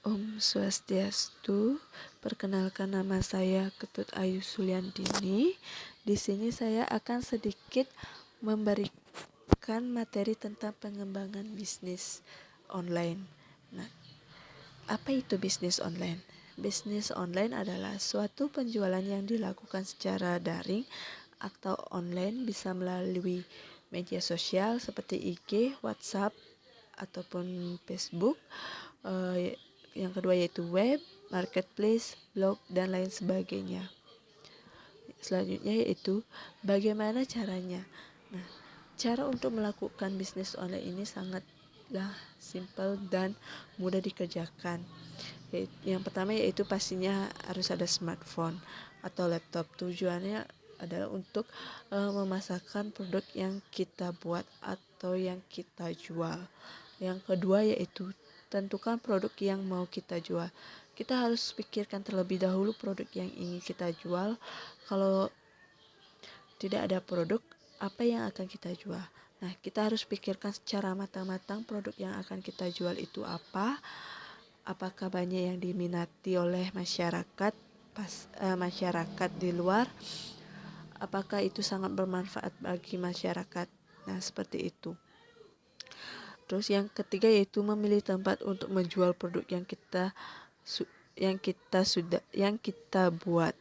Om Swastiastu. Perkenalkan, nama saya Ketut Ayu Suliandini. Di sini saya akan sedikit memberikan materi tentang pengembangan bisnis online. Nah, apa itu bisnis online? Bisnis online adalah suatu penjualan yang dilakukan secara daring atau online, bisa melalui media sosial seperti IG, WhatsApp, ataupun Facebook. Yang kedua yaitu web, marketplace, blog, dan lain sebagainya. Selanjutnya yaitu bagaimana caranya. Nah, cara untuk melakukan bisnis online ini sangatlah simple dan mudah dikerjakan. Yang pertama yaitu pastinya harus ada smartphone atau laptop. Tujuannya adalah untuk memasarkan produk yang kita buat atau yang kita jual. Yang kedua yaitu tentukan produk yang mau kita jual. Kita harus pikirkan terlebih dahulu produk yang ingin kita jual. Kalau tidak ada produk, apa yang akan kita jual? Nah, kita harus pikirkan secara matang-matang produk yang akan kita jual itu apa. Apakah banyak yang diminati oleh masyarakat masyarakat di luar? Apakah itu sangat bermanfaat bagi masyarakat? Nah, seperti itu. Terus yang ketiga yaitu memilih tempat untuk menjual produk yang kita buat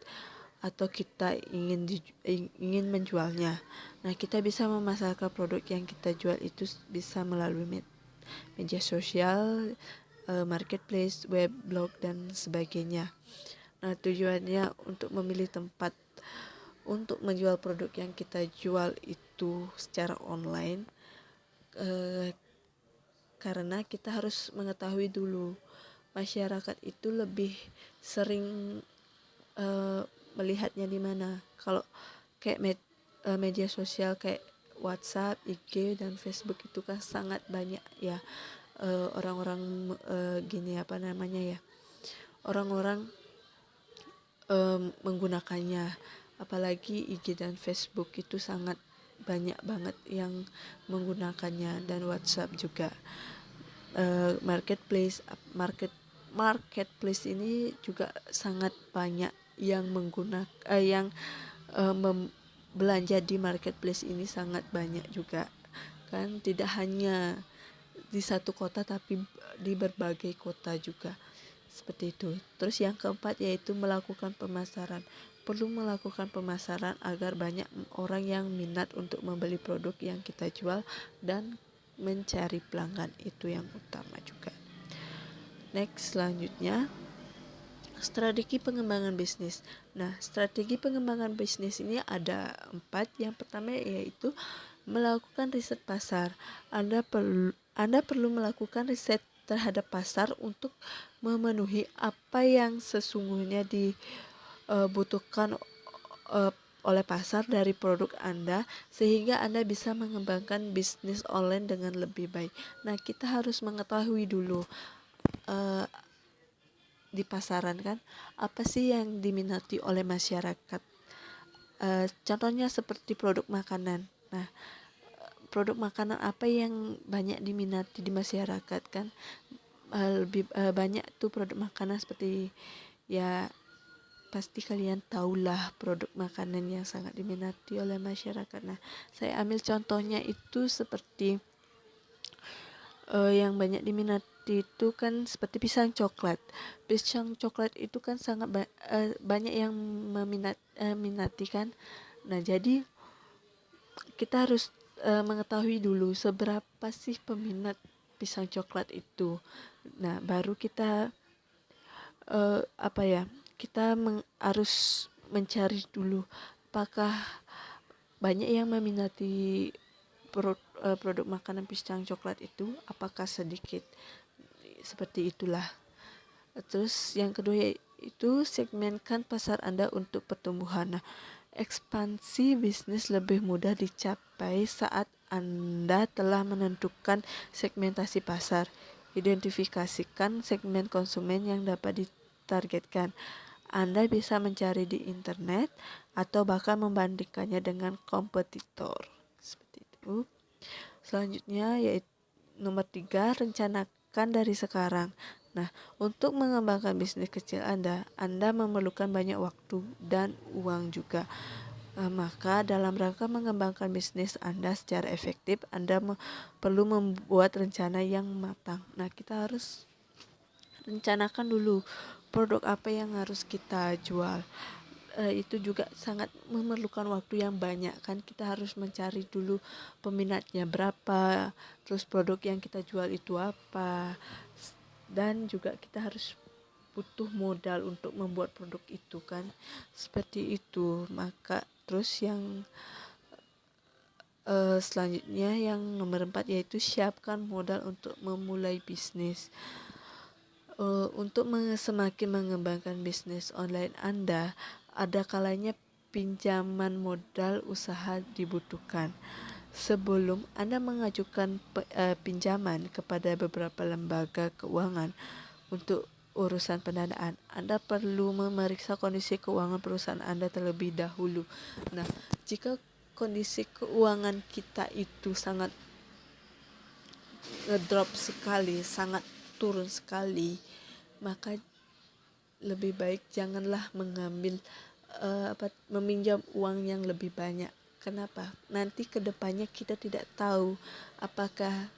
atau kita ingin menjualnya. Nah, kita bisa memasarkan produk yang kita jual itu bisa melalui media sosial, marketplace, web, blog, dan sebagainya. Nah, tujuannya untuk memilih tempat untuk menjual produk yang kita jual itu secara online, karena kita harus mengetahui dulu masyarakat itu lebih sering melihatnya di mana. Kalau kayak media sosial kayak WhatsApp, IG, dan Facebook itu kan sangat banyak ya orang-orang orang-orang menggunakannya. Apalagi IG dan Facebook itu sangat banyak banget yang menggunakannya, dan WhatsApp juga. Marketplace ini juga sangat banyak yang belanja di marketplace ini sangat banyak juga kan, tidak hanya di satu kota tapi di berbagai kota juga, seperti itu. Terus yang keempat yaitu melakukan pemasaran. Perlu melakukan pemasaran agar banyak orang yang minat untuk membeli produk yang kita jual dan mencari pelanggan, itu yang utama juga. Next, selanjutnya strategi pengembangan bisnis. Nah, strategi pengembangan bisnis ini ada 4. Yang pertama yaitu melakukan riset pasar. Anda perlu melakukan riset terhadap pasar untuk memenuhi apa yang sesungguhnya dibutuhkan oleh pasar dari produk Anda, sehingga Anda bisa mengembangkan bisnis online dengan lebih baik. Nah, kita harus mengetahui dulu di pasaran kan, apa sih yang diminati oleh masyarakat. Contohnya seperti produk makanan. Nah, produk makanan apa yang banyak diminati di masyarakat kan, lebih banyak tuh produk makanan seperti, ya pasti kalian tahulah produk makanan yang sangat diminati oleh masyarakat. Nah, saya ambil contohnya itu seperti yang banyak diminati itu kan seperti pisang coklat. Pisang coklat itu kan sangat banyak yang minati kan. Nah, jadi kita harus mengetahui dulu seberapa sih peminat pisang coklat itu. Nah, baru kita kita harus mencari dulu apakah banyak yang meminati produk makanan pisang coklat itu, apakah sedikit, seperti itulah. Terus yang kedua yaitu segmenkan pasar Anda untuk pertumbuhan. Nah, ekspansi bisnis lebih mudah dicapai saat Anda telah menentukan segmentasi pasar. Identifikasikan segmen konsumen yang dapat ditargetkan. Anda bisa mencari di internet atau bahkan membandingkannya dengan kompetitor, seperti itu. Selanjutnya yaitu nomor 3, rencanakan dari sekarang. Nah, untuk mengembangkan bisnis kecil Anda memerlukan banyak waktu dan uang juga. Maka dalam rangka mengembangkan bisnis Anda secara efektif, Anda perlu membuat rencana yang matang. Nah, kita harus rencanakan dulu produk apa yang harus kita jual. Itu juga sangat memerlukan waktu yang banyak kan, kita harus mencari dulu peminatnya berapa, terus produk yang kita jual itu apa, dan juga kita harus butuh modal untuk membuat produk itu kan, seperti itu. Maka terus yang selanjutnya yang nomor 4 yaitu siapkan modal untuk memulai bisnis. Untuk semakin mengembangkan bisnis online Anda, ada kalanya pinjaman modal usaha dibutuhkan. Sebelum Anda mengajukan pinjaman kepada beberapa lembaga keuangan untuk urusan pendanaan, Anda perlu memeriksa kondisi keuangan perusahaan Anda terlebih dahulu. Nah, jika kondisi keuangan kita itu sangat ngedrop sekali, sangat turun sekali, maka lebih baik janganlah meminjam uang yang lebih banyak. Kenapa? Nanti kedepannya kita tidak tahu apakah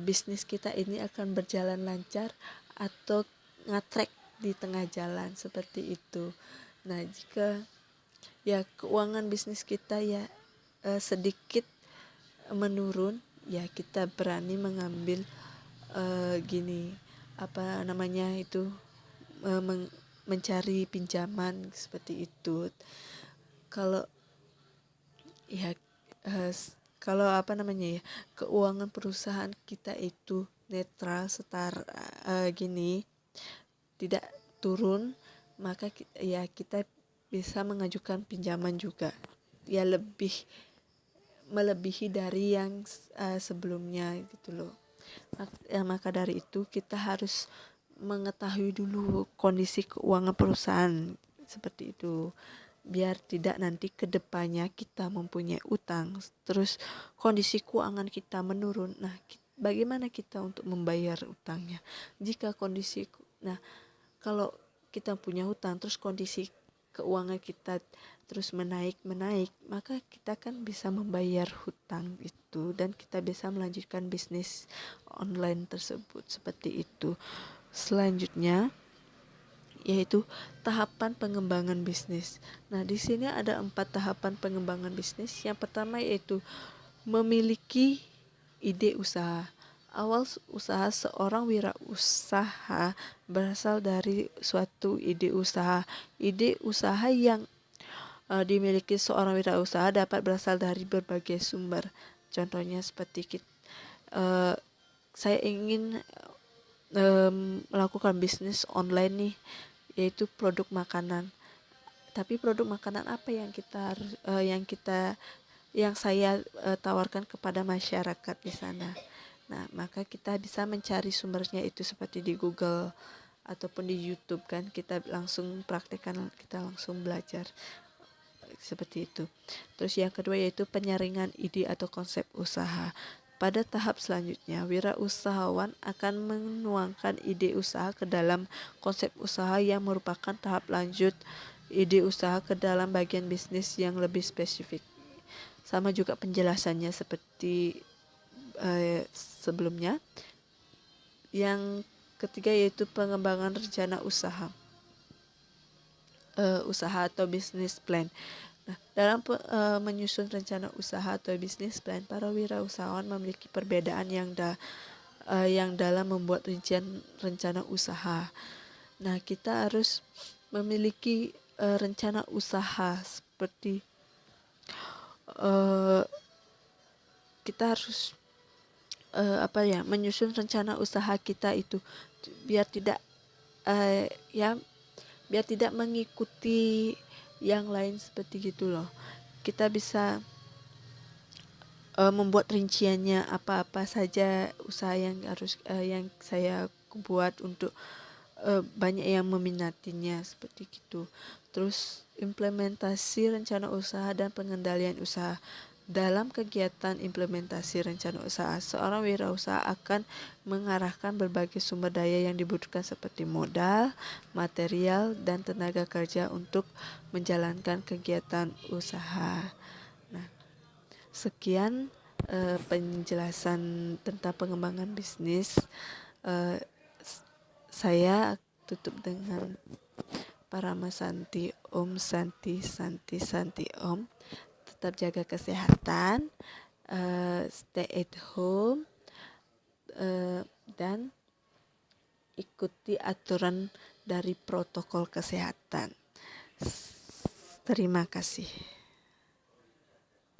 bisnis kita ini akan berjalan lancar atau ngatrek di tengah jalan, seperti itu. Nah, jika ya keuangan bisnis kita ya sedikit menurun, ya kita berani mengambil mencari pinjaman seperti itu. Kalau ya keuangan perusahaan kita itu netral, setara tidak turun, maka kita bisa mengajukan pinjaman juga ya melebihi dari yang sebelumnya gitu loh. Maka dari itu kita harus mengetahui dulu kondisi keuangan perusahaan seperti itu, biar tidak nanti kedepannya kita mempunyai utang terus kondisi keuangan kita menurun. Nah, bagaimana kita untuk membayar utangnya jika kalau kita punya hutang terus kondisi keuangan kita terus menaik, maka kita kan bisa membayar hutang itu dan kita bisa melanjutkan bisnis online tersebut, seperti itu. Selanjutnya yaitu tahapan pengembangan bisnis. Nah, di sini ada 4 tahapan pengembangan bisnis. Yang pertama yaitu memiliki ide usaha. Awal usaha seorang wirausaha berasal dari suatu ide usaha. Ide usaha yang dimiliki seorang wirausaha dapat berasal dari berbagai sumber. Contohnya seperti saya ingin melakukan bisnis online nih, yaitu produk makanan. Tapi produk makanan apa yang saya tawarkan kepada masyarakat di sana. Nah, maka kita bisa mencari sumbernya itu seperti di Google ataupun di YouTube kan, kita langsung praktekkan, kita langsung belajar seperti itu. Terus yang kedua yaitu penyaringan ide atau konsep usaha. Pada tahap selanjutnya, wirausahawan akan menuangkan ide usaha ke dalam konsep usaha yang merupakan tahap lanjut ide usaha ke dalam bagian bisnis yang lebih spesifik. Sama juga penjelasannya seperti sebelumnya. Yang ketiga yaitu pengembangan rencana usaha atau business plan. Nah, dalam menyusun rencana usaha atau bisnis plan, para wirausahawan memiliki perbedaan yang dalam membuat rincian rencana usaha. Nah, kita harus memiliki rencana usaha seperti kita harus menyusun rencana usaha kita itu biar tidak mengikuti yang lain seperti gitu loh. Kita bisa membuat rinciannya apa-apa saja usaha yang saya buat untuk banyak yang meminatinya seperti gitu. Terus implementasi rencana usaha dan pengendalian usaha. Dalam kegiatan implementasi rencana usaha, seorang wirausaha akan mengarahkan berbagai sumber daya yang dibutuhkan seperti modal, material, dan tenaga kerja untuk menjalankan kegiatan usaha. Nah, sekian penjelasan tentang pengembangan bisnis. Eh, saya tutup dengan Parama Santi Om, Santi Santi Santi Om. Tetap jaga kesehatan, stay at home, dan ikuti aturan dari protokol kesehatan. Terima kasih.